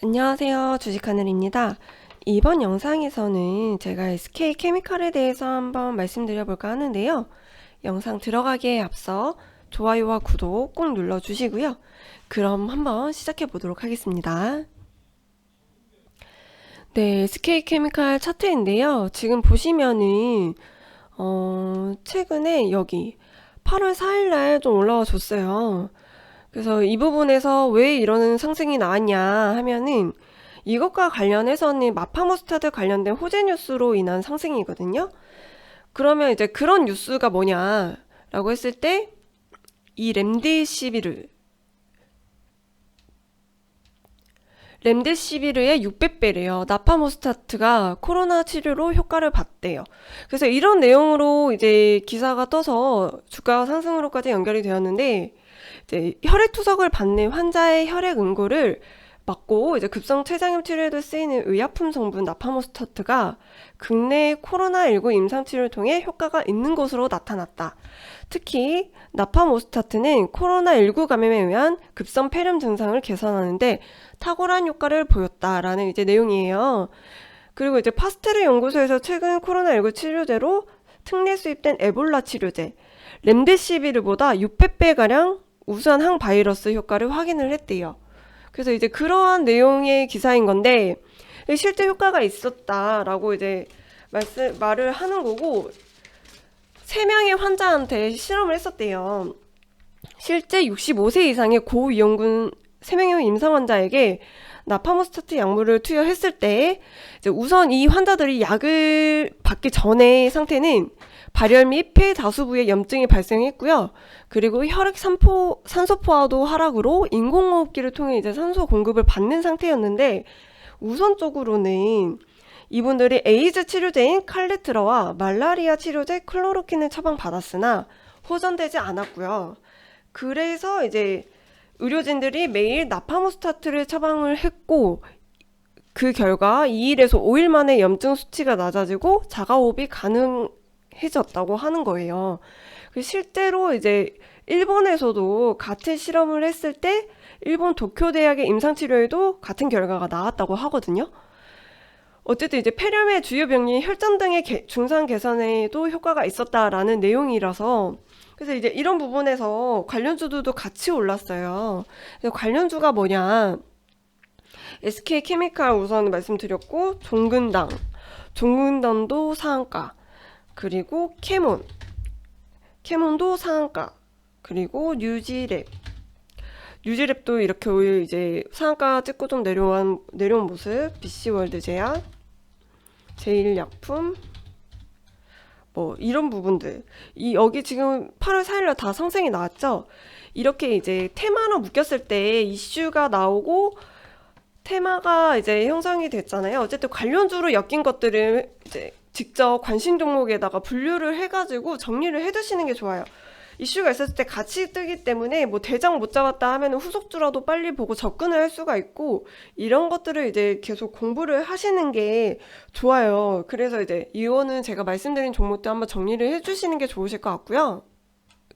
안녕하세요. 주식하늘입니다. 이번 영상에서는 제가 SK케미칼에 대해서 한번 말씀드려볼까 하는데요. 영상 들어가기에 앞서 좋아요와 구독 꼭 눌러주시고요. 그럼 한번 시작해 보도록 하겠습니다. 네, SK케미칼 차트인데요. 지금 보시면은 최근에 여기 8월 4일날 좀 올라와 줬어요. 그래서 이 부분에서 왜 이런 상승이 나왔냐 하면은 이것과 관련해서는 마파모스타드 관련된 호재 뉴스로 인한 상승이거든요. 그러면 이제 그런 뉴스가 뭐냐라고 했을 때 이 렘데시비르의 600배래요. 나파모스타트가 코로나 치료로 효과를 봤대요. 그래서 이런 내용으로 이제 기사가 떠서 주가 상승으로까지 연결이 되었는데, 이제 혈액 투석을 받는 환자의 혈액 응고를 막고 이제 급성 췌장염 치료에도 쓰이는 의약품 성분 나파모스타트가 국내 코로나19 임상 치료를 통해 효과가 있는 것으로 나타났다. 특히 나파모스타트는 코로나19 감염에 의한 급성 폐렴 증상을 개선하는데 탁월한 효과를 보였다라는 이제 내용이에요. 그리고 이제 파스테르 연구소에서 최근 코로나19 치료제로 특례 수입된 에볼라 치료제 렘데시비르보다 600배가량 우수한 항바이러스 효과를 확인을 했대요. 그래서 이제 그러한 내용의 기사인 건데 실제 효과가 있었다라고 이제 말을 하는 거고 3명의 환자한테 실험을 했었대요. 실제 65세 이상의 고위험군 3명의 임상 환자에게 나파모스타트 약물을 투여했을 때 이제 우선 이 환자들이 약을 받기 전의 상태는 발열 및 폐 다수 부에 염증이 발생했고요. 그리고 혈액 산소 포화도 하락으로 인공호흡기를 통해 이제 산소 공급을 받는 상태였는데 우선적으로는 이분들이 에이즈 치료제인 칼레트라와 말라리아 치료제 클로로킨을 처방받았으나 호전되지 않았고요. 그래서 이제 의료진들이 매일 나파모스타트를 처방을 했고 그 결과 2일에서 5일 만에 염증 수치가 낮아지고 자가호흡이 가능해졌다고 하는 거예요. 실제로 이제 일본에서도 같은 실험을 했을 때 일본 도쿄대학의 임상치료에도 같은 결과가 나왔다고 하거든요. 어쨌든 이제 폐렴의 주요 병리, 혈전 등의 증상 개선에도 효과가 있었다라는 내용이라서 그래서 이제 이런 부분에서 관련주들도 같이 올랐어요. 그래서 관련주가 뭐냐? SK케미칼 우선 말씀드렸고 종근당도 상한가, 그리고 캐몬도 상한가, 그리고 뉴지랩도 이렇게 이제 상한가 찍고 좀 내려온 모습. BC월드 제약, 제일약품, 뭐 이런 부분들 여기 지금 8월 4일날 다 상승이 나왔죠. 이렇게 이제 테마로 묶였을 때 이슈가 나오고 테마가 이제 형성이 됐잖아요. 어쨌든 관련주로 엮인 것들을 이제 직접 관심 종목에다가 분류를 해가지고 정리를 해두시는 게 좋아요. 이슈가 있었을 때 같이 뜨기 때문에 뭐 대장 못 잡았다 하면 후속주라도 빨리 보고 접근을 할 수가 있고 이런 것들을 이제 계속 공부를 하시는 게 좋아요. 그래서 이제 이거는 제가 말씀드린 종목도 한번 정리를 해주시는 게 좋으실 것 같고요.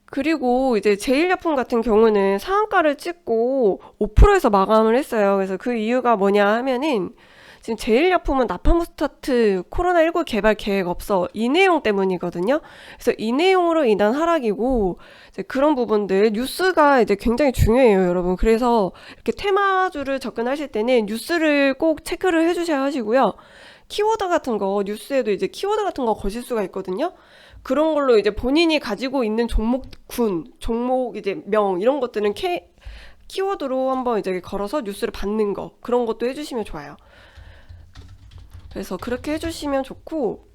그리고 이제 제일약품 같은 경우는 상한가를 찍고 5%에서 마감을 했어요. 그래서 그 이유가 뭐냐 하면은 지금 제일약품은 나파모스타트 코로나19 개발 계획 없어 이 내용 때문이거든요. 그래서 이 내용으로 인한 하락이고 이제 그런 부분들 뉴스가 이제 굉장히 중요해요, 여러분. 그래서 이렇게 테마주를 접근하실 때는 뉴스를 꼭 체크를 해주셔야 하시고요. 키워드 같은 거 뉴스에도 이제 키워드 같은 거 거실 수가 있거든요. 그런 걸로 이제 본인이 가지고 있는 종목 이제 명 이런 것들은 키워드로 한번 이제 걸어서 뉴스를 받는 거 그런 것도 해주시면 좋아요. 그래서 그렇게 해주시면 좋고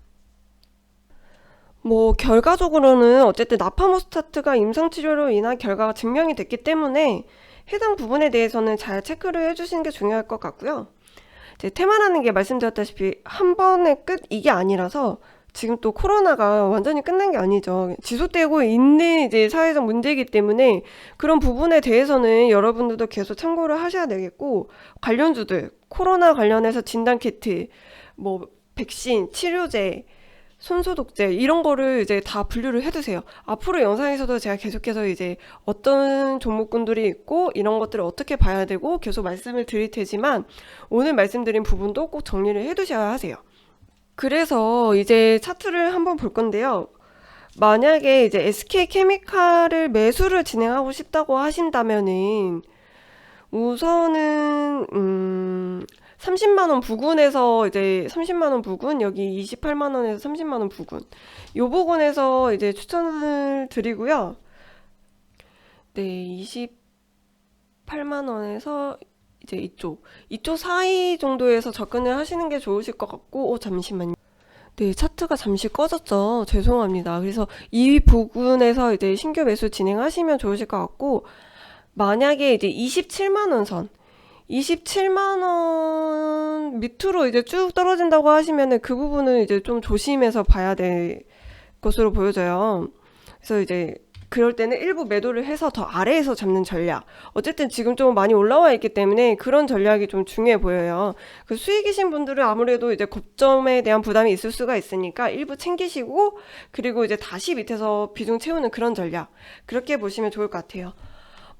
뭐 결과적으로는 어쨌든 나파모스타트가 임상치료로 인한 결과가 증명이 됐기 때문에 해당 부분에 대해서는 잘 체크를 해주시는 게 중요할 것 같고요. 이제 테마라는 게 말씀드렸다시피 한 번의 끝 이게 아니라서 지금 또 코로나가 완전히 끝난 게 아니죠. 지속되고 있는 이제 사회적 문제이기 때문에 그런 부분에 대해서는 여러분들도 계속 참고를 하셔야 되겠고 관련주들 코로나 관련해서 진단키트 뭐 백신 치료제 손소독제 이런 거를 이제 다 분류를 해두세요. 앞으로 영상에서도 제가 계속해서 이제 어떤 종목군들이 있고 이런 것들을 어떻게 봐야 되고 계속 말씀을 드릴 테지만 오늘 말씀드린 부분도 꼭 정리를 해두셔야 하세요. 그래서 이제 차트를 한번 볼 건데요. 만약에 이제 SK케미칼을 매수를 진행하고 싶다고 하신다면은 우선은 30만 원 부근에서 이제 30만 원 부근 여기 28만 원에서 30만 원 부근 요 부분에서 이제 추천을 드리고요. 네, 28만 원에서 이제 이쪽 사이 정도에서 접근을 하시는 게 좋으실 것 같고, 잠시만요. 네, 차트가 잠시 꺼졌죠. 죄송합니다. 그래서 이 부분에서 이제 신규 매수 진행하시면 좋으실 것 같고, 만약에 이제 27만 원 선, 27만 원 밑으로 이제 쭉 떨어진다고 하시면은 그 부분은 이제 좀 조심해서 봐야 될 것으로 보여져요. 그래서 이제 그럴 때는 일부 매도를 해서 더 아래에서 잡는 전략. 어쨌든 지금 좀 많이 올라와 있기 때문에 그런 전략이 좀 중요해 보여요. 그 수익이신 분들은 아무래도 이제 고점에 대한 부담이 있을 수가 있으니까 일부 챙기시고 그리고 이제 다시 밑에서 비중 채우는 그런 전략. 그렇게 보시면 좋을 것 같아요.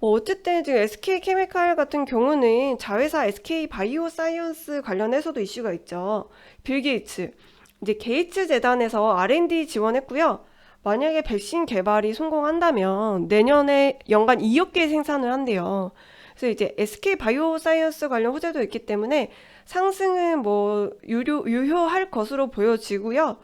어쨌든 지금 SK케미칼 같은 경우는 자회사 SK바이오사이언스 관련해서도 이슈가 있죠. 빌 게이츠. 이제 게이츠 재단에서 R&D 지원했고요. 만약에 백신 개발이 성공한다면 내년에 연간 2억 개 생산을 한대요. 그래서 이제 SK바이오사이언스 관련 호재도 있기 때문에 상승은 유효할 것으로 보여지고요.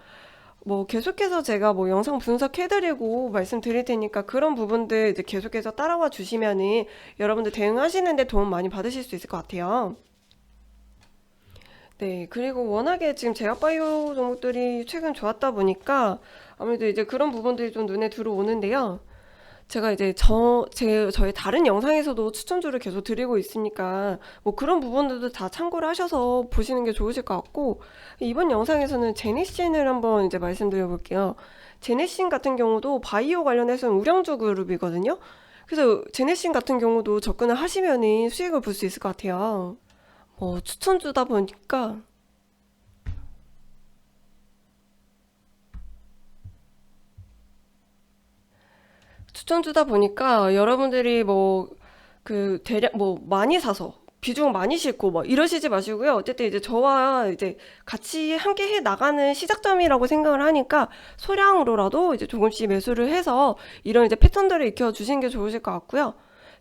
계속해서 제가 영상 분석해드리고 말씀드릴 테니까 그런 부분들 이제 계속해서 따라와 주시면은 여러분들 대응하시는데 도움 많이 받으실 수 있을 것 같아요. 네, 그리고 워낙에 지금 제약바이오 종목들이 최근 좋았다 보니까 아무래도 이제 그런 부분들이 좀 눈에 들어오는데요. 제가 이제 저희 다른 영상에서도 추천주를 계속 드리고 있으니까 그런 부분들도 다 참고를 하셔서 보시는 게 좋으실 것 같고 이번 영상에서는 제네신을 한번 이제 말씀드려 볼게요. 제네신 같은 경우도 바이오 관련해서는 우량주 그룹이거든요. 그래서 제네신 같은 경우도 접근을 하시면은 수익을 볼 수 있을 것 같아요. 추천주다 보니까 여러분들이 대략 많이 사서 비중 많이 싣고 이러시지 마시고요. 어쨌든 이제 저와 이제 같이 함께 해 나가는 시작점이라고 생각을 하니까 소량으로라도 이제 조금씩 매수를 해서 이런 이제 패턴들을 익혀 주시는 게 좋으실 것 같고요.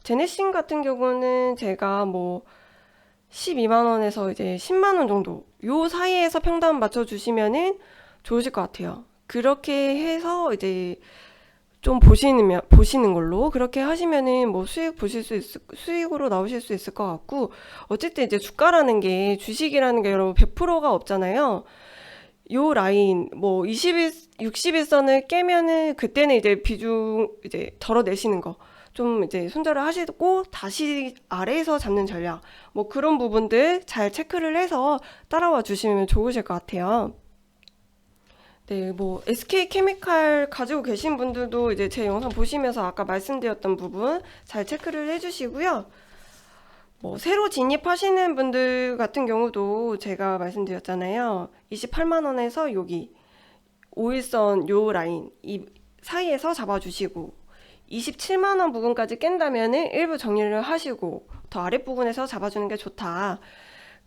제네신 같은 경우는 제가 12만 원에서 이제 10만 원 정도 요 사이에서 평단 맞춰 주시면은 좋으실 것 같아요. 그렇게 해서 이제 좀 보시는 걸로 그렇게 하시면은 수익으로 나오실 수 있을 것 같고 어쨌든 이제 주식이라는 게 여러분 100%가 없잖아요. 요 라인 61선을 깨면은 그때는 이제 비중 이제 덜어내시는 거 좀 이제 손절을 하시고 다시 아래에서 잡는 전략 그런 부분들 잘 체크를 해서 따라와 주시면 좋으실 것 같아요. 네, SK케미칼 가지고 계신 분들도 이제 제 영상 보시면서 아까 말씀드렸던 부분 잘 체크를 해주시고요. 새로 진입하시는 분들 같은 경우도 제가 말씀드렸잖아요. 28만 원에서 여기 5일선 요 라인 이 사이에서 잡아주시고 27만 원 부분까지 깬다면은 일부 정리를 하시고 더 아랫부분에서 잡아주는 게 좋다.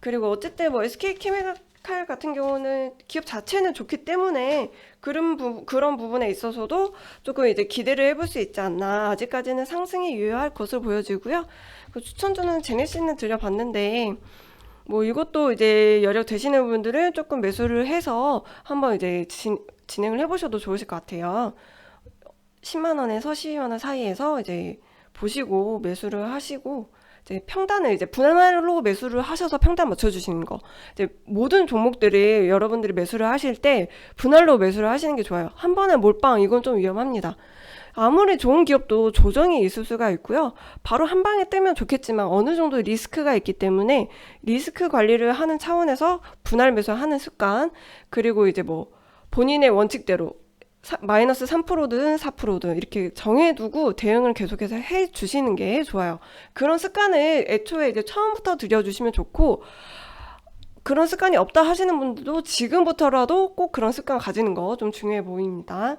그리고 어쨌든 SK케미칼 같은 경우는 기업 자체는 좋기 때문에 그런 부분에 있어서도 조금 이제 기대를 해볼 수 있지 않나. 아직까지는 상승이 유효할 것으로 보여지고요. 그 추천주는 제네시는 드려봤는데 이것도 이제 여력 되시는 분들은 조금 매수를 해서 한번 이제 진행을 해보셔도 좋으실 것 같아요. 10만 원에서 12만 원 사이에서 이제 보시고 매수를 하시고 이제 평단을 이제 분할로 매수를 하셔서 평단 맞춰주시는 거. 이제 모든 종목들이 여러분들이 매수를 하실 때 분할로 매수를 하시는 게 좋아요. 한 번에 몰빵 이건 좀 위험합니다. 아무리 좋은 기업도 조정이 있을 수가 있고요. 바로 한 방에 뜨면 좋겠지만 어느 정도 리스크가 있기 때문에 리스크 관리를 하는 차원에서 분할 매수하는 습관 그리고 이제 본인의 원칙대로 마이너스 3%든 4%든 이렇게 정해두고 대응을 계속해서 해주시는 게 좋아요. 그런 습관을 애초에 이제 처음부터 들여주시면 좋고 그런 습관이 없다 하시는 분들도 지금부터라도 꼭 그런 습관 가지는 거 좀 중요해 보입니다.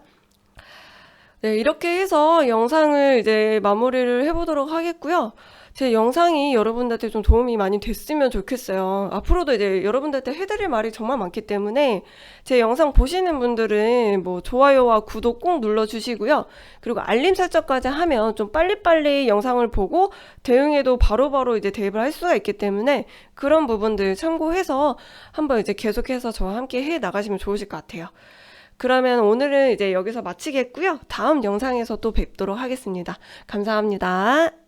네, 이렇게 해서 영상을 이제 마무리를 해보도록 하겠고요. 제 영상이 여러분들한테 좀 도움이 많이 됐으면 좋겠어요. 앞으로도 이제 여러분들한테 해드릴 말이 정말 많기 때문에 제 영상 보시는 분들은 뭐 좋아요와 구독 꼭 눌러주시고요. 그리고 알림 설정까지 하면 좀 빨리빨리 영상을 보고 대응에도 바로바로 이제 대입을 할 수가 있기 때문에 그런 부분들 참고해서 한번 이제 계속해서 저와 함께 해 나가시면 좋으실 것 같아요. 그러면 오늘은 이제 여기서 마치겠고요. 다음 영상에서 또 뵙도록 하겠습니다. 감사합니다.